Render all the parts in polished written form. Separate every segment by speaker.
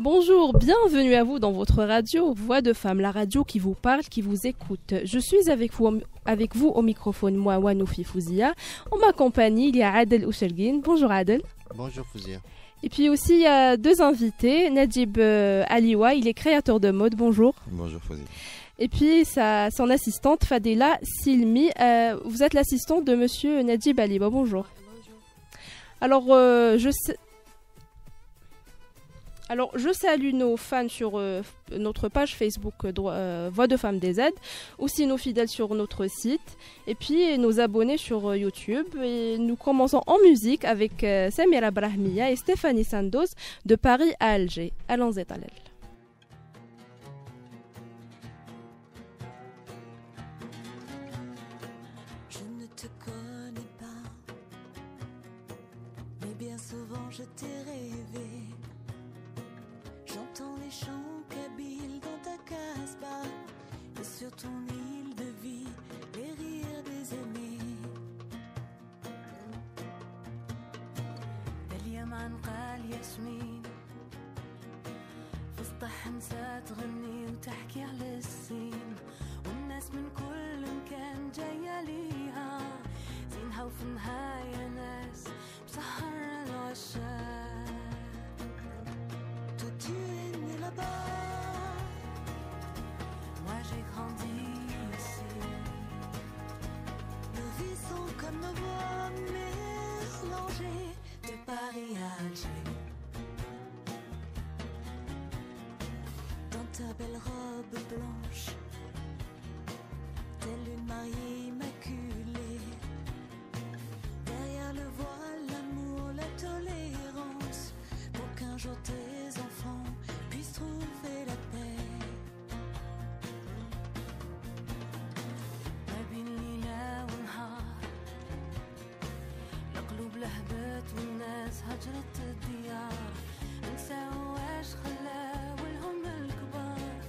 Speaker 1: Bonjour, bienvenue à vous dans votre radio Voix de Femme, la radio qui vous parle, qui vous écoute. Je suis avec vous au microphone, moi, Wanoufi Fouzia. En ma compagnie, il y a Adel Ouchelguine. Bonjour Adel.
Speaker 2: Bonjour Fouzia.
Speaker 1: Et puis aussi, il y a deux invités. Nadjib Aliwa, il est créateur de mode. Bonjour.
Speaker 3: Bonjour Fouzia.
Speaker 1: Et puis son assistante Fadela Silmi. Vous êtes l'assistante de monsieur Nadjib Aliwa. Bonjour. Alors, je salue nos fans sur notre page Facebook Voix de Femmes des Z, aussi nos fidèles sur notre site, et puis nos abonnés sur YouTube. Et nous commençons en musique avec Samira Brahmia et Stéphanie Sandoz de Paris à Alger. Allons-y, Talel.
Speaker 4: Je ne te connais pas, mais bien souvent je t'ai rêvé. J'entends les chants kabyles dans ta casbah et sur ton île de vie, les rires des aimés. اليمن قال ياسمين في الصحن تغني وتحكي على السين والناس من كل مكان جاية ليها زينها وفي النهاية ناس مسهر العشاق. Tu es né là-bas, moi j'ai grandi ici. Nos vies sont comme nos voix mélangées de Paris à Alger. Dans ta belle robe blanche, telle une mariée immaculée. Derrière le voile, l'amour, la tolérance, pour qu'un jour tes enfants puissent trouver la paix. ما بين ليلة ونهار القلوب لهبت والناس هجرت الديار نساو واش خلاولهم الكبار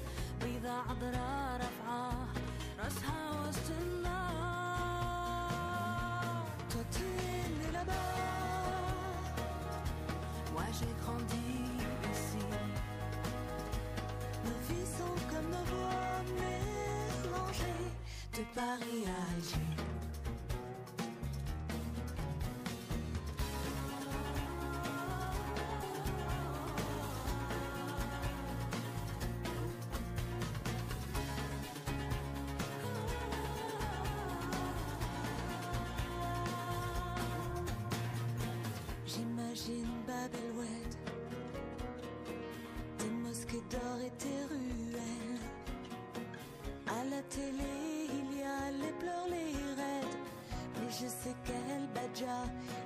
Speaker 4: بيضة عذرا رافعة راسها وسط النار. Toi tu es né là-bas, moi j'ai grandi ici. Nos vies sont comme nos voix mélangées de Paris à Alger. J'imagine Bab el-Oued, des mosquées d'or et des ruelles. À la télé, il y a les pleurs, les raids, mais je sais qu'El Badja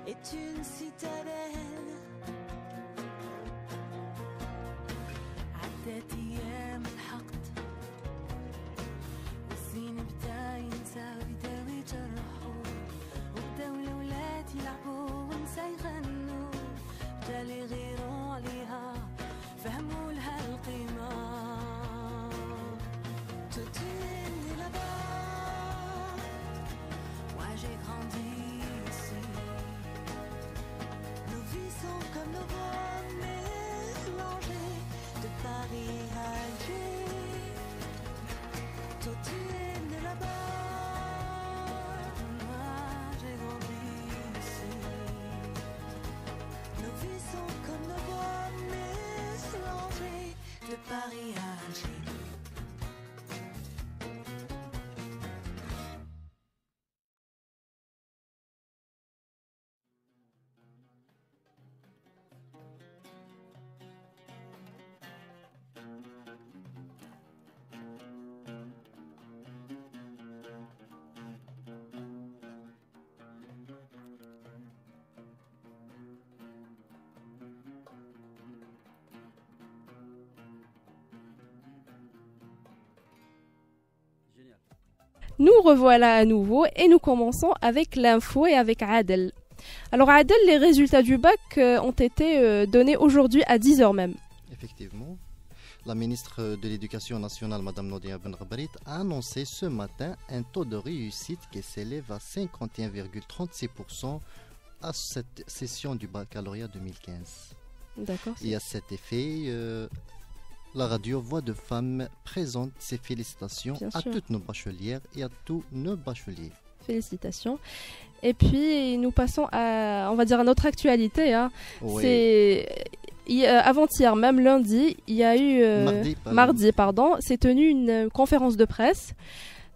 Speaker 4: est une citadelle. عدت أيام الحقد والزين بدا ينسى ويداوي جرحه وبداو الأولاد يلعبوا ونسى يغنوا بدال يغيروا عليها فهموا لها القيمة. Toi tu es né là-bas, moi j'ai grandi ici. Nos vies sont comme nos voix mélangées de Paris à Alger. Toi tu es né là-bas, moi j'ai grandi ici. Nos vies sont comme nos voix mélangées de Paris à Alger.
Speaker 1: Nous revoilà à nouveau et nous commençons avec l'info et avec Adel. Alors Adel, les résultats du bac ont été donnés aujourd'hui à 10h même.
Speaker 2: Effectivement, la ministre de l'Éducation nationale, Mme Nodia Ben Rabarit, a annoncé ce matin un taux de réussite qui s'élève à 51,36% à cette session du baccalauréat 2015.
Speaker 1: D'accord.
Speaker 2: Et à cet effet, la radio Voix de Femmes présente ses félicitations
Speaker 1: Bien
Speaker 2: à
Speaker 1: sûr.
Speaker 2: toutes nos bachelières et à tous nos bacheliers.
Speaker 1: Félicitations. Et puis nous passons à, on va dire, à notre actualité. Hein.
Speaker 2: Oui.
Speaker 1: C'est avant-hier, même lundi, il y a eu mardi, pardon, s'est tenue une conférence de presse.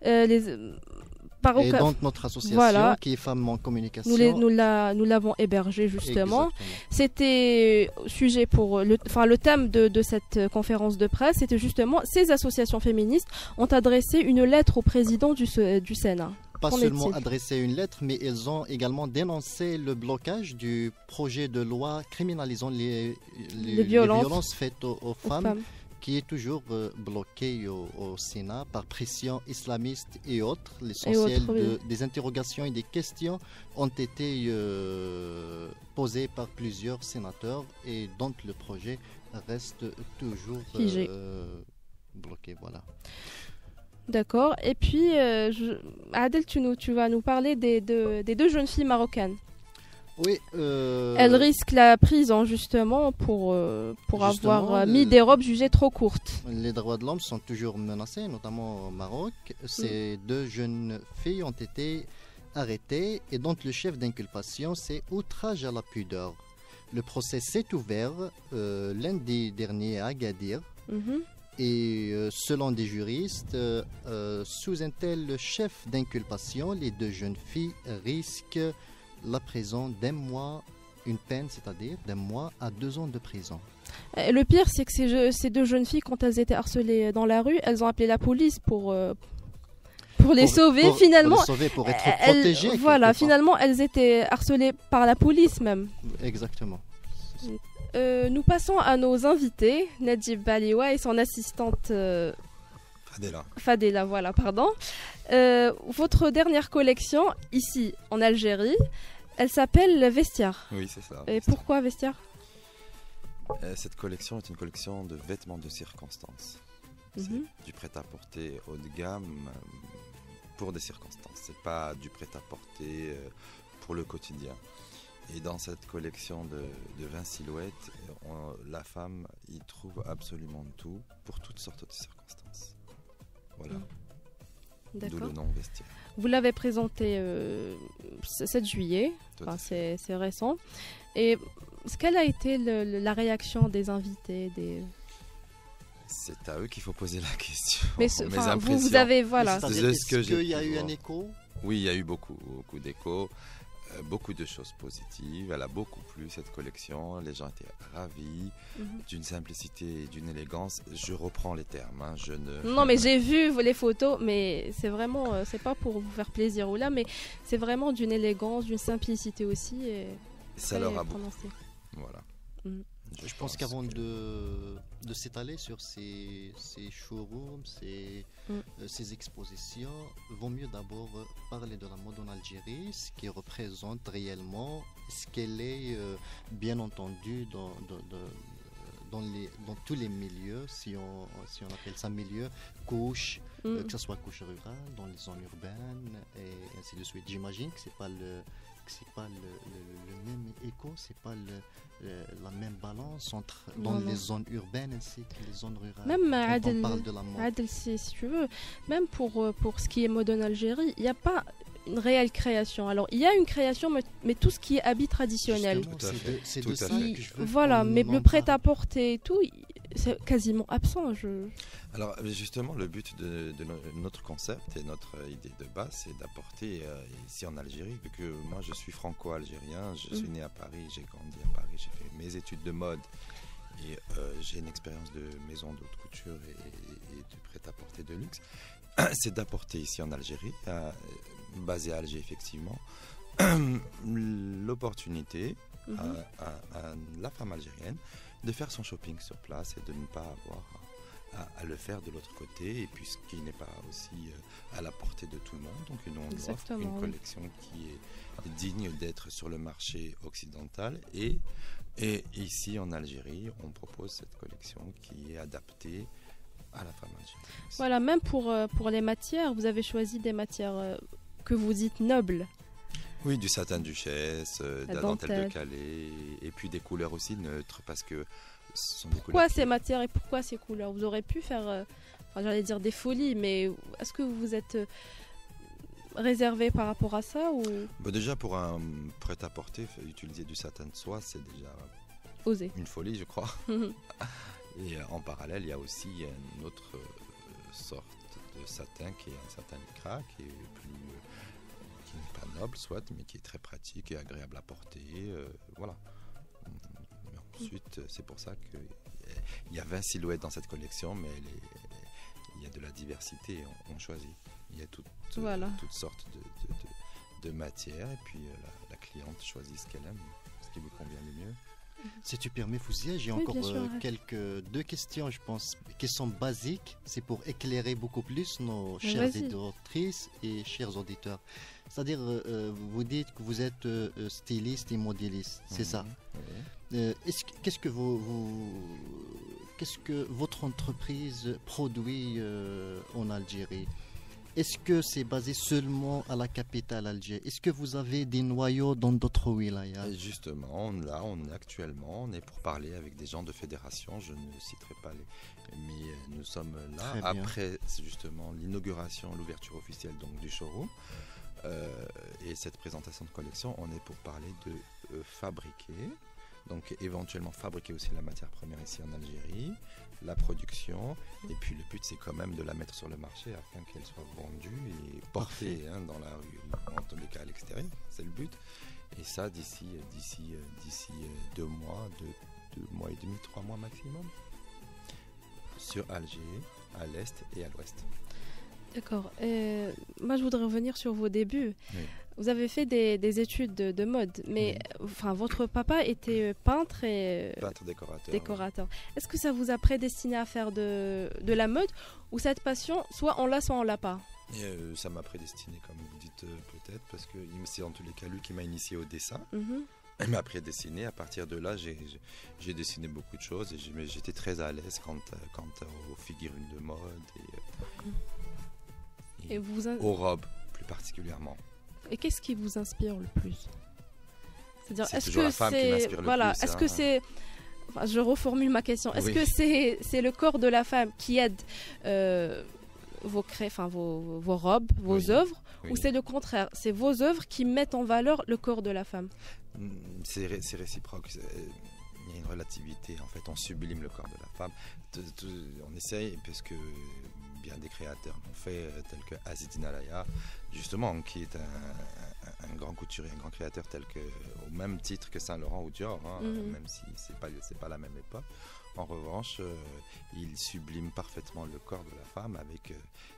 Speaker 2: Et donc notre association
Speaker 1: voilà,
Speaker 2: qui est Femmes en Communication,
Speaker 1: nous l'avons hébergée justement.
Speaker 2: Exactement.
Speaker 1: C'était sujet pour le thème de cette conférence de presse, c'était justement ces associations féministes ont adressé une lettre au président du Sénat.
Speaker 2: Pas
Speaker 1: Qu'en
Speaker 2: seulement
Speaker 1: est-il?
Speaker 2: adressé une lettre, mais ils ont également dénoncé le blocage du projet de loi criminalisant les violences faites aux femmes, qui est toujours bloqué au Sénat par pression islamiste et autres. L'essentiel des interrogations et des questions ont été posées par plusieurs sénateurs et donc le projet reste toujours bloqué. Voilà.
Speaker 1: D'accord. Et puis, Adel, tu vas nous parler des deux jeunes filles marocaines.
Speaker 2: Oui.
Speaker 1: Elles risquent la prison justement pour avoir mis des robes jugées trop courtes.
Speaker 2: Les droits de l'homme sont toujours menacés, notamment au Maroc. Ces deux jeunes filles ont été arrêtées et donc le chef d'inculpation, c'est outrage à la pudeur. Le procès s'est ouvert lundi dernier à Agadir. Et selon des juristes, sous un tel chef d'inculpation, les deux jeunes filles risquent la prison d'un mois, une peine, c'est-à-dire d'un mois à 2 ans de prison.
Speaker 1: Le pire, c'est que ces deux jeunes filles, quand elles étaient harcelées dans la rue, elles ont appelé la police pour les sauver. Finalement,
Speaker 2: pour les sauver, pour être protégées.
Speaker 1: Voilà, finalement, elles étaient harcelées par la police même.
Speaker 2: Exactement.
Speaker 1: Nous passons à nos invités, Nadjib Baliwa et son assistante Fadela, voilà, pardon. Votre dernière collection, ici en Algérie, elle s'appelle Vestiaire.
Speaker 3: Oui, c'est ça.
Speaker 1: Et pourquoi Vestiaire?
Speaker 3: Cette collection est une collection de vêtements de circonstance. C'est du prêt-à-porter haut de gamme pour des circonstances. C'est pas du prêt-à-porter pour le quotidien. Et dans cette collection de 20 silhouettes, la femme y trouve absolument tout pour toutes sortes de circonstances. Voilà. D'où le nom Vestiaire.
Speaker 1: Vous l'avez présenté 7 juillet, c'est récent. Et quelle a été la réaction des invités
Speaker 3: C'est à eux qu'il faut poser la question.
Speaker 1: Mais vous avez, voilà.
Speaker 2: Est-ce qu'il y a eu un écho?
Speaker 3: Oui, il y a eu beaucoup d'échos. Beaucoup de choses positives. Elle a beaucoup plu cette collection. Les gens étaient ravis d'une simplicité et d'une élégance. Je reprends les termes.
Speaker 1: Non, mais j'ai vu les photos, mais c'est vraiment, c'est pas pour vous faire plaisir ou là, mais c'est vraiment d'une élégance, d'une simplicité aussi. Et
Speaker 3: ça leur a beaucoup. Voilà.
Speaker 2: Je pense qu'avant de s'étaler sur ces showrooms, ces expositions, vaut mieux d'abord parler de la mode en Algérie, ce qui représente réellement, ce qu'elle est bien entendu dans tous les milieux, si on appelle ça milieu, couche, que ce soit couche rurale, dans les zones urbaines et ainsi de suite. J'imagine que c'est pas le même écho, c'est pas la même balance dans les zones urbaines ainsi que les zones rurales.
Speaker 1: Même
Speaker 2: on parle de la mode.
Speaker 1: Adel, si tu veux, même pour ce qui est mode en Algérie, il n'y a pas une réelle création. Alors il y a une création, mais tout ce qui est habit traditionnel.
Speaker 2: C'est de ça que je veux.
Speaker 1: Voilà, mais le prêt-à-porter et tout, c'est quasiment absent.
Speaker 3: Alors justement, le but de notre concept et notre idée de base, c'est d'apporter ici en Algérie, vu que moi je suis franco-algérien, je suis né à Paris, j'ai grandi à Paris, j'ai fait mes études de mode et j'ai une expérience de maison de haute couture et de prêt-à-porter de luxe. C'est d'apporter ici en Algérie, basé à Alger effectivement, l'opportunité à la femme algérienne de faire son shopping sur place et de ne pas avoir à le faire de l'autre côté, et puis ce qui n'est pas aussi à la portée de tout le monde. Donc nous on offre une collection qui est digne d'être sur le marché occidental, et ici en Algérie on propose cette collection qui est adaptée à la femme algérienne.
Speaker 1: Voilà, même pour les matières, vous avez choisi des matières que vous dites nobles.
Speaker 3: Oui, du satin duchesse, de
Speaker 1: La
Speaker 3: la dentelle de
Speaker 1: dentelle.
Speaker 3: Calais, et puis des couleurs aussi neutres, parce que ce sont des
Speaker 1: Pourquoi
Speaker 3: couleurs
Speaker 1: ces matières et pourquoi ces couleurs? Vous aurez pu faire, enfin, j'allais dire des folies, mais est-ce que vous vous êtes réservé par rapport à ça ou
Speaker 3: Bah, déjà, pour un prêt-à-porter, utiliser du satin de soie, c'est déjà
Speaker 1: osé?
Speaker 3: une folie, je crois. Et en parallèle, il y a aussi une autre sorte de satin qui est un satin lycra, qui est plus, qui n'est pas noble, soit, mais qui est très pratique et agréable à porter. Voilà. Mais ensuite, c'est pour ça qu'il y a 20 silhouettes dans cette collection, mais il y a de la diversité, on choisit. Il y a
Speaker 1: Voilà.
Speaker 3: toutes sortes de matières, et puis la cliente choisit ce qu'elle aime, ce qui lui convient le mieux.
Speaker 2: Si tu permets, Fouzia, j'ai
Speaker 1: Oui,
Speaker 2: encore
Speaker 1: bien sûr,
Speaker 2: deux questions, je pense, qui sont basiques. C'est pour éclairer beaucoup plus nos
Speaker 1: Mais
Speaker 2: chères
Speaker 1: vas-y.
Speaker 2: auditrices et chers auditeurs. C'est-à-dire, vous dites que vous êtes styliste et modéliste, c'est ça.
Speaker 3: Oui.
Speaker 2: Qu'est-ce que votre entreprise produit en Algérie? Est-ce que c'est basé seulement à la capitale Alger? Est-ce que vous avez des noyaux dans d'autres wilayas?
Speaker 3: Et justement, là, on est pour parler avec des gens de fédération. Je ne citerai pas mais nous sommes là
Speaker 2: Très bien.
Speaker 3: après justement l'inauguration, l'ouverture officielle donc du showroom. Et cette présentation de collection, on est pour parler de fabriquer, donc éventuellement fabriquer aussi la matière première ici en Algérie, la production, et puis le but c'est quand même de la mettre sur le marché afin qu'elle soit vendue et portée dans la rue, en tous les cas à l'extérieur, c'est le but. Et ça d'ici 2 mois, 2 mois et demi, 3 mois maximum, sur Alger, à l'est et à l'ouest.
Speaker 1: D'accord. Moi, je voudrais revenir sur vos débuts.
Speaker 3: Oui.
Speaker 1: Vous avez fait des études de mode, mais enfin, votre papa était peintre et
Speaker 3: Peintre décorateur.
Speaker 1: décorateur. Est-ce que ça vous a prédestiné à faire de la mode ou cette passion, soit on l'a, soit on l'a pas?
Speaker 3: Et ça m'a prédestiné, comme vous dites peut-être, parce que c'est en tous les cas lui qui m'a initié au dessin.
Speaker 1: Mhm.
Speaker 3: Il m'a prédestiné. À partir de là, j'ai dessiné beaucoup de choses et j'étais très à l'aise quant aux figurines de mode
Speaker 1: Et vous
Speaker 3: aux robes plus particulièrement.
Speaker 1: Et qu'est-ce qui vous inspire le plus? C'est-à-dire,
Speaker 3: C'est
Speaker 1: est-ce
Speaker 3: toujours
Speaker 1: que
Speaker 3: la femme qui
Speaker 1: c'est
Speaker 3: m'inspire le
Speaker 1: voilà,
Speaker 3: plus,
Speaker 1: est-ce
Speaker 3: hein.
Speaker 1: que c'est enfin, je reformule ma question. Est-ce
Speaker 3: Oui.
Speaker 1: que c'est le corps de la femme qui aide vos robes, vos
Speaker 3: Oui.
Speaker 1: œuvres,
Speaker 3: Oui.
Speaker 1: ou c'est le contraire? C'est vos œuvres qui mettent en valeur le corps de la femme?
Speaker 3: C'est réciproque. Il y a une relativité. En fait, on sublime le corps de la femme. On essaye, parce que bien des créateurs l'ont fait, tels que Azzedine Alaya, justement, qui est un grand couturier, un grand créateur, tel que, au même titre que Saint-Laurent ou Dior, même si c'est pas la même époque. En revanche, il sublime parfaitement le corps de la femme avec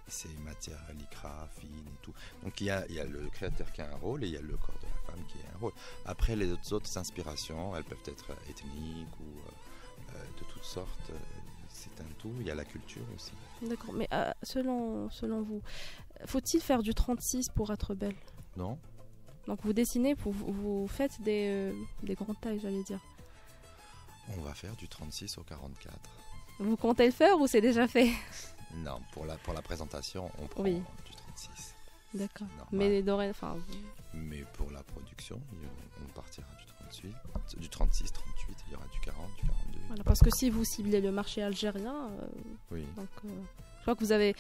Speaker 3: ses matières lycra, fines et tout. Donc il y a le créateur qui a un rôle et il y a le corps de la femme qui a un rôle. Après, les autres inspirations, elles peuvent être ethniques ou de toutes sortes. C'est un tout. Il y a la culture aussi.
Speaker 1: D'accord, mais selon vous, faut-il faire du 36 pour être belle?
Speaker 3: Non?
Speaker 1: Donc vous dessinez, vous faites des grandes tailles, j'allais dire.
Speaker 3: On va faire du 36 au 44.
Speaker 1: Vous comptez le faire ou c'est déjà fait?
Speaker 3: Non, pour la présentation, on prend
Speaker 1: Oui.
Speaker 3: du 36.
Speaker 1: D'accord.
Speaker 3: Normal.
Speaker 1: Mais enfin,
Speaker 3: Mais pour la production, on partira du 36, 38, il y aura du 40, du 42.
Speaker 1: voilà, parce que si vous ciblez le marché algérien,
Speaker 3: Oui.
Speaker 1: donc, je crois que vous avez,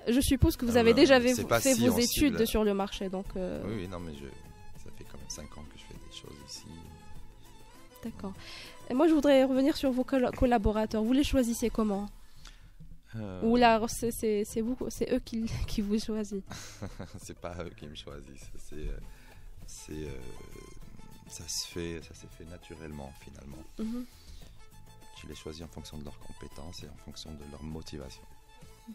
Speaker 1: je suppose que vous
Speaker 3: Ah
Speaker 1: avez
Speaker 3: ben,
Speaker 1: déjà
Speaker 3: c'est pas
Speaker 1: fait
Speaker 3: si
Speaker 1: vos
Speaker 3: on
Speaker 1: études
Speaker 3: cible.
Speaker 1: sur le marché, donc
Speaker 3: Oui, non, mais ça fait quand même 5 ans que je fais des choses ici.
Speaker 1: d'accord. Et moi, je voudrais revenir sur vos collaborateurs. Vous les choisissez comment? Ou là, c'est vous, c'est eux qui vous choisissent?
Speaker 3: C'est pas eux qui me choisissent. Ça s'est fait naturellement finalement.
Speaker 1: Mhm.
Speaker 3: Je les choisis en fonction de leurs compétences et en fonction de leur motivation.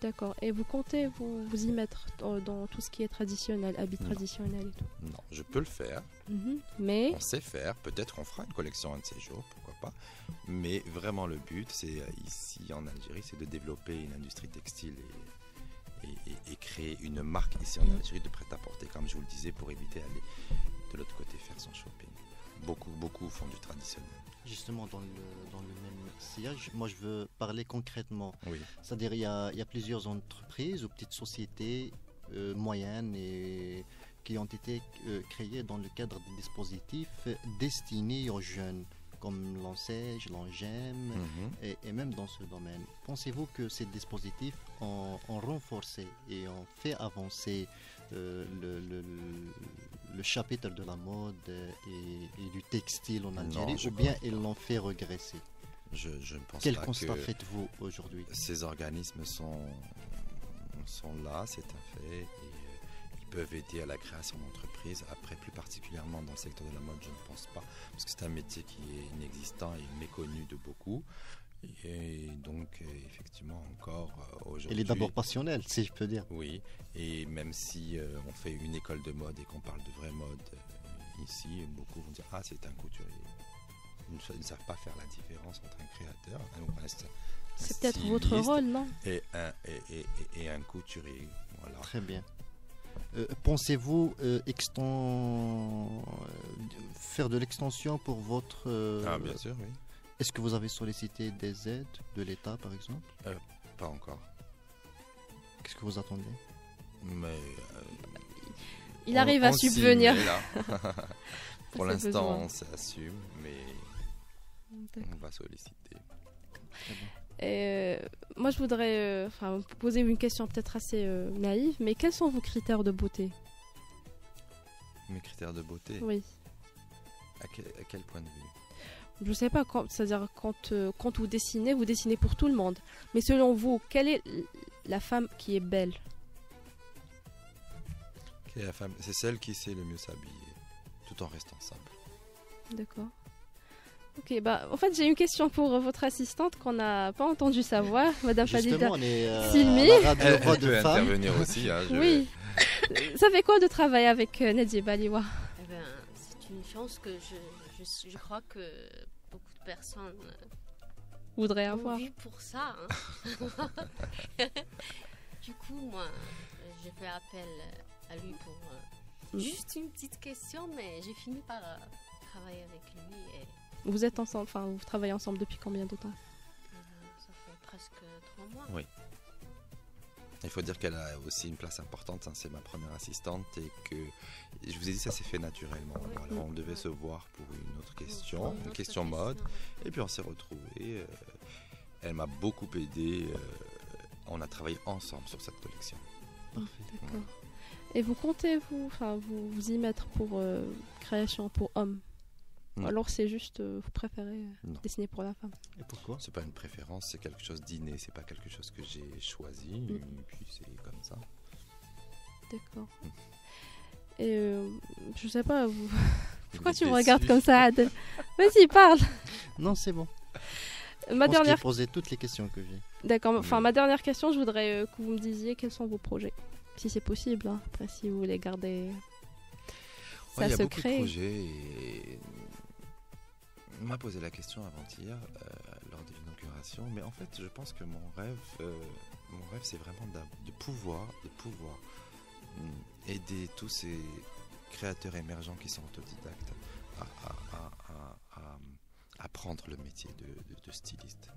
Speaker 1: D'accord. Et vous comptez vous y mettre dans tout ce qui est traditionnel, habits
Speaker 3: Non.
Speaker 1: traditionnels et tout?
Speaker 3: Non, je peux le faire.
Speaker 1: Mhm. Mais
Speaker 3: On sait faire. Peut-être on fera une collection un de ces jours, pourquoi pas. Mais vraiment le but, c'est ici en Algérie, c'est de développer une industrie textile et créer une marque ici en Algérie de prêt-à-porter, comme je vous le disais, pour éviter d'aller de l'autre côté faire son shopping. Beaucoup font du traditionnel.
Speaker 2: Justement, dans le même sillage, moi je veux parler concrètement.
Speaker 3: Oui.
Speaker 2: C'est-à-dire il y a plusieurs entreprises ou petites sociétés moyennes et qui ont été créés dans le cadre des dispositifs destinés aux jeunes, comme l'ANSEJ, l'ANGEM, et même dans ce domaine. Pensez-vous que ces dispositifs ont renforcé et ont fait avancer le chapitre de la mode et du textile en Algérie, ou bien ils l'ont fait regresser?
Speaker 3: Je ne pense
Speaker 2: Quel
Speaker 3: pas
Speaker 2: constat
Speaker 3: que
Speaker 2: faites-vous aujourd'hui?
Speaker 3: ces organismes sont là, c'est un fait, et ils peuvent aider à la création d'entreprises. Après, plus particulièrement dans le secteur de la mode, je ne pense pas, parce que c'est un métier qui est inexistant et méconnu de beaucoup. Et donc, effectivement, encore aujourd'hui...
Speaker 2: Il est d'abord passionnel, si je peux dire.
Speaker 3: Oui, et même si on fait une école de mode et qu'on parle de vraie mode ici, beaucoup vont dire « Ah, c'est un couturier ». Ils ne savent pas faire la différence entre un créateur,
Speaker 1: c'est peut-être votre rôle, non?
Speaker 3: Et un couturier. Voilà.
Speaker 2: Très bien. Pensez-vous faire de l'extension pour votre...
Speaker 3: Ah, bien sûr, oui.
Speaker 2: Est-ce que vous avez sollicité des aides de l'État, par exemple?
Speaker 3: Pas encore.
Speaker 2: Qu'est-ce que vous attendez?
Speaker 3: Mais
Speaker 1: il arrive à subvenir.
Speaker 3: Pour l'instant, on s'assume, mais on va solliciter.
Speaker 1: Moi, je voudrais vous poser une question peut-être assez naïve, mais quels sont vos critères de beauté?
Speaker 3: Mes critères de beauté?
Speaker 1: Oui.
Speaker 3: À quel point de vue?
Speaker 1: Je sais pas, c'est-à-dire quand vous dessinez pour tout le monde. Mais selon vous, quelle est la femme qui est belle?
Speaker 3: La femme, c'est celle qui sait le mieux s'habiller, tout en restant simple.
Speaker 1: D'accord. Ok, en fait, j'ai une question pour votre assistante qu'on n'a pas entendu savoir, Madame Fadida Silmi.
Speaker 3: Elle peut intervenir aussi.
Speaker 1: Oui. Ça fait quoi de travailler avec Nadia Baliwa?
Speaker 5: C'est une chance que je crois que beaucoup de personnes
Speaker 1: voudraient avoir.
Speaker 5: Vu pour ça. Du coup, moi, j'ai fait appel à lui pour juste une petite question, mais j'ai fini par travailler avec lui. Et
Speaker 1: vous êtes ensemble, vous travaillez ensemble depuis combien de temps?
Speaker 5: Ça fait presque 3 mois.
Speaker 3: Oui. Il faut dire qu'elle a aussi une place importante, c'est ma première assistante, et que, je vous ai dit, ça s'est fait naturellement.
Speaker 5: Oui.
Speaker 3: Voilà, on devait se voir pour une autre question, une question mode, et puis on s'est retrouvés. Elle m'a beaucoup aidé, on a travaillé ensemble sur cette collection.
Speaker 1: D'accord. Et vous comptez vous y mettre pour création pour hommes? Alors c'est juste, vous préférez dessiner pour la femme?
Speaker 2: Et pourquoi?
Speaker 3: C'est pas une préférence, c'est quelque chose d'inné, c'est pas quelque chose que j'ai choisi, et puis c'est comme ça.
Speaker 1: D'accord. Et je sais pas, pourquoi tu me regardes comme ça, Adel? Vas-y, parle.
Speaker 2: Non, c'est bon.
Speaker 1: Ma dernière...
Speaker 2: poser toutes les questions que j'ai.
Speaker 1: D'accord, ma dernière question, je voudrais que vous me disiez quels sont vos projets, si c'est possible, hein. Après si vous voulez garder ça secret. Il y a beaucoup de
Speaker 3: projets, et on m'a posé la question avant-hier lors de l'inauguration, mais en fait je pense que mon rêve c'est vraiment de pouvoir aider tous ces créateurs émergents qui sont autodidactes à prendre le métier de styliste.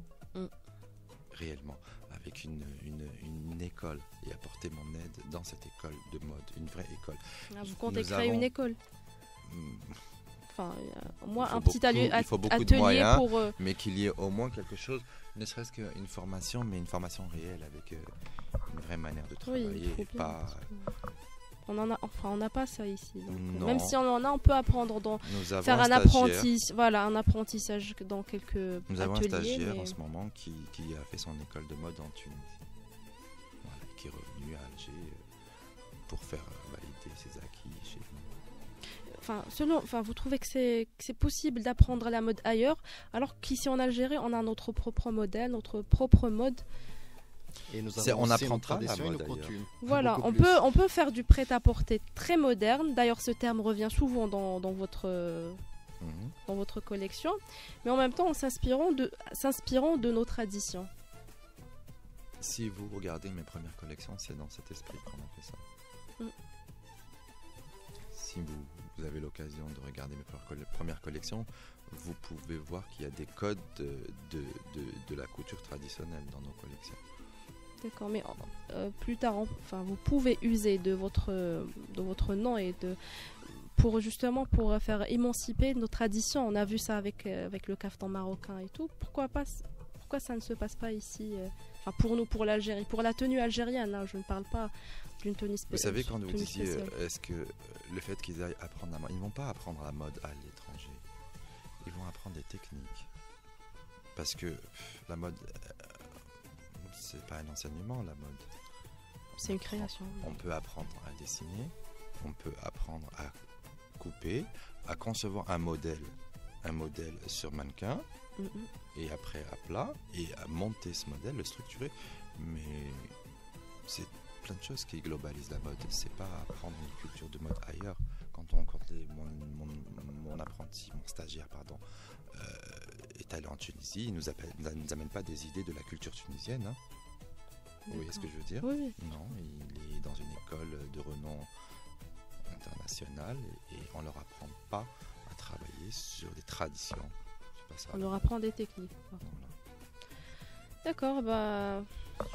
Speaker 3: Réellement, avec une école, et apporter mon aide dans cette école de mode, une vraie école.
Speaker 1: Vous comptez créer une école? Moi, un
Speaker 3: petit
Speaker 1: atelier
Speaker 3: il faut beaucoup de moyens,
Speaker 1: pour...
Speaker 3: mais qu'il y ait au moins quelque chose, ne serait-ce qu'une formation, mais une formation réelle avec une vraie manière de travailler.
Speaker 1: Oui,
Speaker 3: et pas...
Speaker 1: On n'a pas ça ici. Donc,
Speaker 3: non.
Speaker 1: Même si on en a, on peut apprendre, faire un apprentissage dans quelques ateliers.
Speaker 3: Nous avons un stagiaire en ce moment qui a fait son école de mode en Tunisie. Voilà, qui est revenu à Alger pour faire valider ses acquis chez nous.
Speaker 1: Vous trouvez que c'est possible d'apprendre la mode ailleurs, alors qu'ici en Algérie, on a notre propre modèle, notre propre mode.
Speaker 2: Et nous avons
Speaker 3: on apprendra la mode d'ailleurs.
Speaker 1: Voilà, on peut faire du prêt-à-porter très moderne. D'ailleurs, ce terme revient souvent dans votre collection, mais en même temps, en s'inspirant de nos traditions.
Speaker 3: Si vous regardez mes premières collections, c'est dans cet esprit qu'on a fait ça. Si vous avez l'occasion de regarder mes premières collections, vous pouvez voir qu'il y a des codes de la couture traditionnelle dans nos collections.
Speaker 1: D'accord, mais plus tard, enfin, vous pouvez user de votre nom et pour faire émanciper nos traditions. On a vu ça avec le caftan marocain et tout. Pourquoi ça ne se passe pas ici pour nous, pour l'Algérie, pour la tenue algérienne, hein, je ne parle pas d'une tenue spéciale.
Speaker 3: Vous savez, quand vous disiez, est-ce que le fait qu'ils aillent apprendre la mode, ils ne vont pas apprendre la mode à l'étranger, ils vont apprendre des techniques. Parce que la mode, c'est pas un enseignement, la mode.
Speaker 1: C'est une création.
Speaker 3: On peut apprendre à dessiner, on peut apprendre à couper, à concevoir un modèle sur mannequin, et après à plat, et à monter ce modèle, le structurer. Mais c'est plein de choses qui globalisent la mode. C'est pas apprendre une culture de mode ailleurs. Quand mon apprenti, mon stagiaire, pardon, est allé en Tunisie, il nous amène pas des idées de la culture tunisienne. Hein. Vous voyez ce que je veux dire?
Speaker 1: Oui.
Speaker 3: Non, il est dans une école de renom international et on leur apprend pas à travailler sur des traditions. C'est pas ça.
Speaker 1: On leur apprend des techniques.
Speaker 3: Voilà.
Speaker 1: D'accord,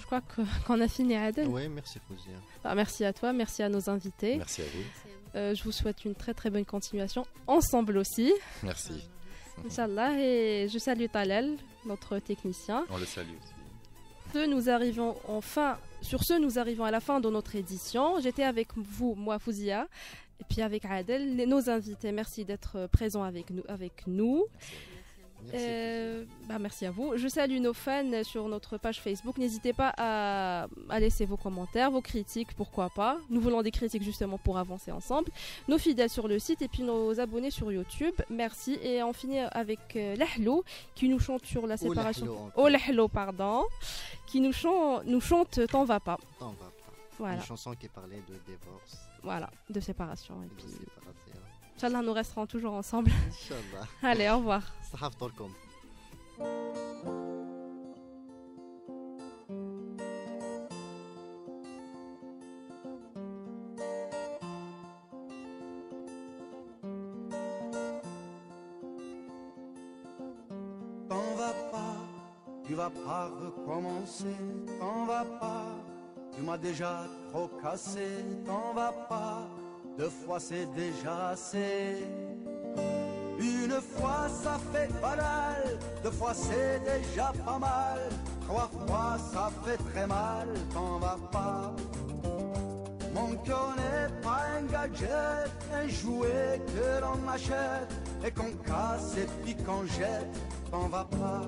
Speaker 1: je crois qu'on a fini, Adel.
Speaker 2: Oui, merci Fouzia.
Speaker 1: Merci à toi, merci à nos invités.
Speaker 3: Merci à vous.
Speaker 1: Je vous souhaite une très très bonne continuation, ensemble aussi.
Speaker 3: Merci.
Speaker 1: Inch'Allah, et je salue Talel, notre technicien.
Speaker 3: On le salue aussi.
Speaker 1: Nous arrivons à la fin de notre édition. J'étais avec vous, moi Fouzia, et puis avec Adel, nos invités. Merci d'être présents avec nous. Merci à vous. Je salue nos fans sur notre page Facebook. N'hésitez pas à laisser vos commentaires, vos critiques, pourquoi pas. Nous voulons des critiques justement pour avancer ensemble. Nos fidèles sur le site et puis nos abonnés sur YouTube. Merci. Et on finit avec Lahlo qui nous chante sur la séparation. Oh Lahlo, pardon. Qui nous chante T'en vas pas.
Speaker 2: T'en vas pas.
Speaker 1: Voilà.
Speaker 2: Une chanson qui parlait de divorce.
Speaker 1: Voilà, de séparation. Et puis,
Speaker 2: séparation.
Speaker 1: Inch'Allah, nous resterons toujours ensemble.
Speaker 2: Inch'Allah.
Speaker 1: Allez, au revoir.
Speaker 2: صحاف طولكم.
Speaker 6: T'en vas pas, tu vas pas recommencer. T'en vas pas, tu m'as déjà trop cassé. T'en vas pas, 2 fois c'est déjà assez. Une fois ça fait banal, 2 fois c'est déjà pas mal. 3 fois ça fait très mal, t'en vas pas. Mon cœur n'est pas un gadget, un jouet que l'on achète et qu'on casse et puis qu'on jette, t'en vas pas.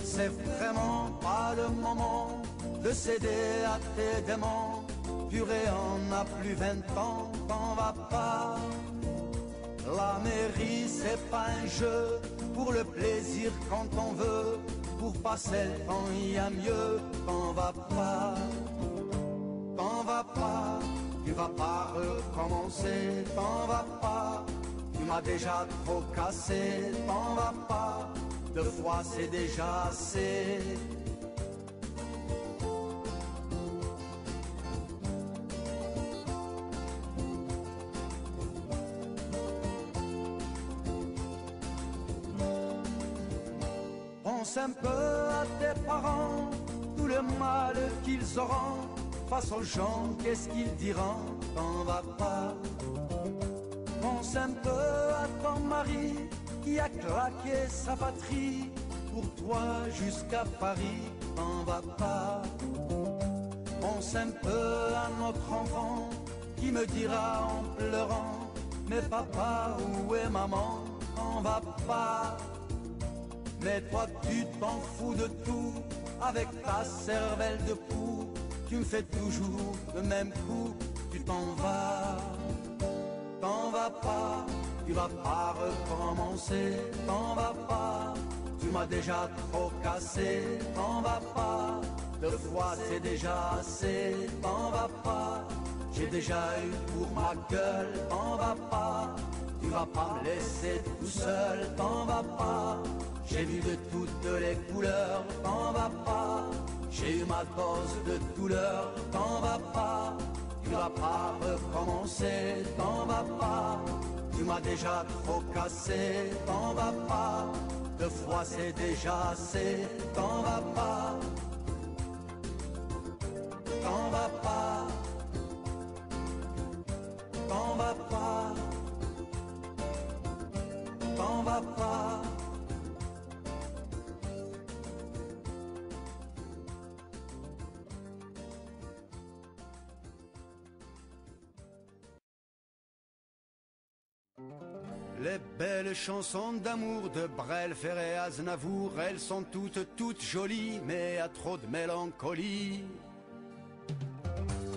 Speaker 6: C'est vraiment pas le moment de céder à tes démons. Purée, on n'a plus 20 ans, t'en vas pas. La mairie c'est pas un jeu, pour le plaisir quand on veut, pour passer le temps il y a mieux, t'en vas pas. T'en vas pas, tu vas pas recommencer, t'en vas pas, tu m'as déjà trop cassé, t'en vas pas, 2 fois c'est déjà assez. Pense un peu à tes parents, tout le mal qu'ils auront, face aux gens, qu'est-ce qu'ils diront, t'en vas pas. Pense un peu à ton mari, qui a claqué sa patrie, pour toi jusqu'à Paris, t'en vas pas. Pense un peu à notre enfant, qui me dira en pleurant, mais papa, où est maman, t'en vas pas. Mais toi tu t'en fous de tout, avec ta cervelle de pou, tu me fais toujours le même coup, tu t'en vas. T'en vas pas, tu vas pas recommencer, t'en vas pas, tu m'as déjà trop cassé, t'en vas pas, 2 fois c'est déjà assez, t'en vas pas, j'ai déjà eu pour ma gueule, t'en vas pas, tu vas pas me laisser tout seul, t'en vas pas. J'ai vu de toutes les couleurs, t'en vas pas. J'ai eu ma dose de douleur, t'en vas pas. Tu vas pas recommencer, t'en vas pas. Tu m'as déjà trop cassé, t'en vas pas. 2 fois c'est déjà assez, t'en vas pas. Les belles chansons d'amour de Brel, Ferré, Aznavour, elles sont toutes jolies, mais à trop de mélancolie.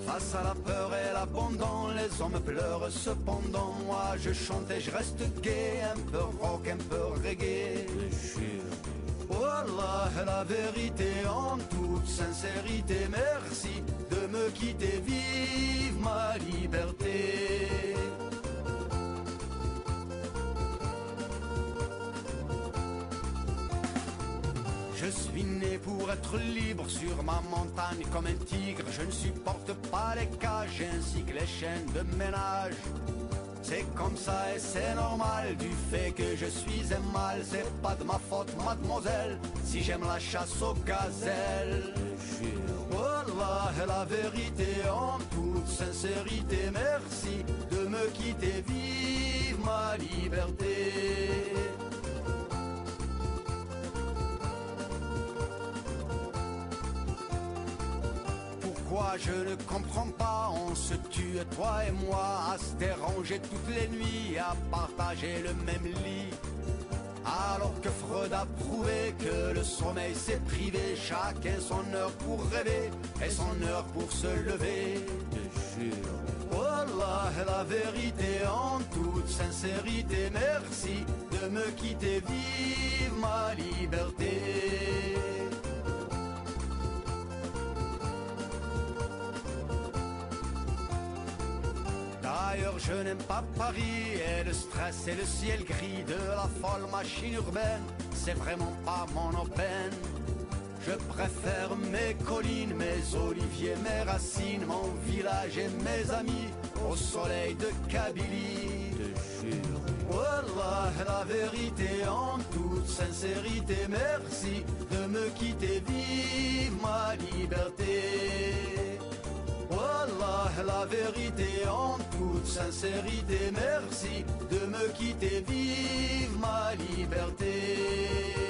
Speaker 6: Face à la peur et l'abandon, les hommes pleurent cependant. Moi je chante et je reste gai, un peu rock, un peu reggae. Wallah, la vérité en toute sincérité, merci de me quitter, vive ma liberté. Je suis né pour être libre sur ma montagne comme un tigre. Je ne supporte pas les cages ainsi que les chaînes de ménage. C'est comme ça et c'est normal du fait que je suis un mâle. C'est pas de ma faute, mademoiselle, si j'aime la chasse aux gazelles. Wallah, la vérité en toute sincérité, merci de me quitter, vive ma liberté. Pourquoi je ne comprends pas, on se tue toi et moi à se déranger toutes les nuits, à partager le même lit. Alors que Freud a prouvé que le sommeil c'est privé, chacun son heure pour rêver et son heure pour se lever. Wallah, la vérité en toute sincérité, merci de me quitter, vive ma liberté. D'ailleurs je n'aime pas Paris et le stress et le ciel gris de la folle machine urbaine, c'est vraiment pas mon aubaine. Je préfère mes collines, mes oliviers, mes racines, mon village et mes amis au soleil de Kabylie. Wallah, la vérité en toute sincérité, merci de me quitter, vive ma liberté. Wallah, la vérité en toute sincérité, merci de me quitter, vive ma liberté.